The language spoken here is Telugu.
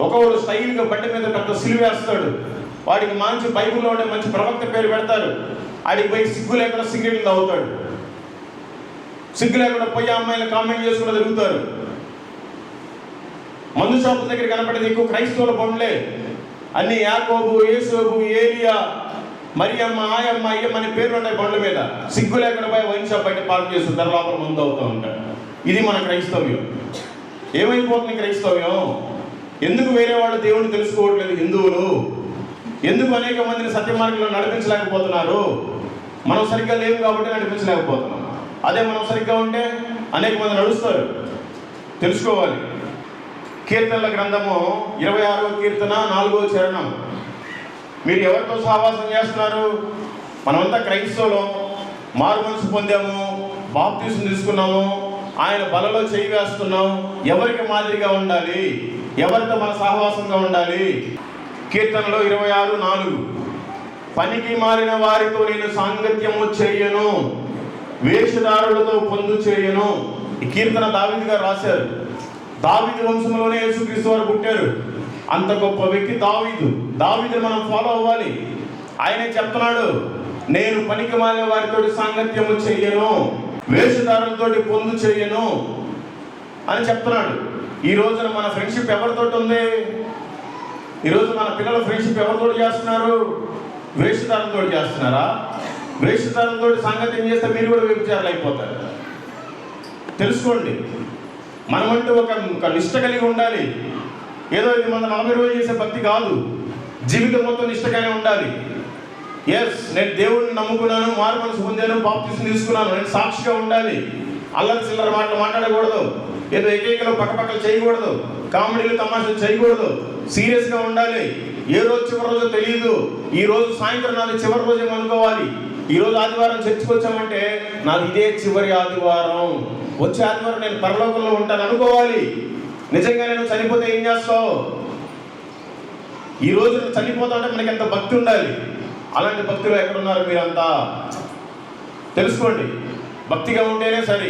ఒకడు స్టైల్గా బండి మీద పెద్ద సిలువ వేస్తాడు, వాడికి మంచి బైబిల్లో ఉండే మంచి ప్రవక్త పేరు పెడతారు, ఆడికి పోయి సిగ్గు లేకుండా సిగరెట్లు తాగుతాడు, సిగ్గు లేకుండా పోయి అమ్మాయిలు కామెంట్ చేసుకుంటూ తిరుగుతారు. మందు షాపుల దగ్గర కనపడేది ఎక్కువ క్రైస్తవుల బండ్లే, అన్ని యాకోబు, యేసోబు, ఏలియా, మరియమ్మ, ఆయమ్మ, అయ్యమ్మ అనే పేర్లు ఉన్నాయి బండ్ల మీద. సిగ్గు లేకుండా పోయి వైన్ షాప్ బయట పార్క్ చేస్తుంటారు, లోపల మందు అవుతూ ఉంటారు. ఇది మన క్రైస్తవ్యం. ఏమైపోతుంది క్రైస్తవ్యం? ఎందుకు వేరే వాళ్ళు దేవుడిని తెలుసుకోవట్లేదు హిందువులు? ఎందుకు అనేక మందిని సత్య మార్గంలో నడిపించలేకపోతున్నారు? మనం సరిగ్గా లేవు కాబట్టి నడిపించలేకపోతున్నాం. అదే మనం సరిగ్గా ఉంటే అనేక మంది నడుస్తారు. తెలుసుకోవాలి. కీర్తనల గ్రంథము 26వ కీర్తన 4వ చరణం. మీరు ఎవరితో సహవాసం చేస్తున్నారు? మనమంతా క్రైస్తవులం, మారు మనసు పొందాము, బాప్తీసం తీసుకున్నాము, ఆయన బలలో చేయి వేస్తున్నాం. ఎవరికి మాదిరిగా ఉండాలి? ఎవరితో మన సహవాసంగా ఉండాలి? కీర్తనలో 26:4, పనికి మారిన వారితో నేను సాంగత్యము చేయను, వేషధారులతో పొందు చేయను. ఈ కీర్తన దావీదు గారు రాశారు. దావీదు వంశంలోనే యేసుక్రీస్తు వారు పుట్టారు. అంత గొప్ప వ్యక్తి దావీదు. దావీదుని మనం ఫాలో అవ్వాలి. ఆయనే చెప్తున్నాడు, నేను పనికి మాలిన వారితో సాంగత్యము చెయ్యను, వేషధారులతోటి పొందు చెయ్యను అని చెప్తున్నాడు. ఈ రోజున మన ఫ్రెండ్షిప్ ఎవరితో ఉంది? ఈరోజు మన పిల్లల ఫ్రెండ్షిప్ ఎవరితో చేస్తున్నారు? వేషధారులతో చేస్తున్నారా? వేషధారులతో సాంగత్యం చేస్తే మీరు కూడా వ్యభిచారులు అయిపోతారు. తెలుసుకోండి. మనమంటూ ఒక నిష్ట కలిగి ఉండాలి. ఏదో ఇది మన 40 రోజులు చేసే భక్తి కాదు, జీవితం మొత్తం నిష్టగానే ఉండాలి. ఎస్, నేను దేవుడిని నమ్ముకున్నాను, మారు మనసు పొందాను, బాప్తీసం తీసుకున్నాను, నేను సాక్షిగా ఉండాలి. అల్లరి చిల్లర మాటలు మాట్లాడకూడదు, ఏదో ఏకైకలో పక్కపక్కలు చేయకూడదు, కామెడీలు తమాషాలు చేయకూడదు. సీరియస్గా ఉండాలి. ఏ రోజు చివరి రోజు తెలియదు. ఈ రోజు సాయంత్రం నాది చివరి రోజు అనుకోవాలి. ఈ రోజు ఆదివారం చర్చికి వచ్చామంటే నాది ఇదే చివరి ఆదివారం, వచ్చే ఆదివారం నేను పరలోకంలో ఉంటాను అనుకోవాలి. నిజంగా నేను చనిపోతే ఏం చేస్తావు? ఈ రోజు చనిపోతా అంటే మనకి ఎంత భక్తి ఉండాలి. అలాంటి భక్తులు ఎక్కడున్నారు మీరంతా? తెలుసుకోండి. భక్తిగా ఉంటేనే సరే.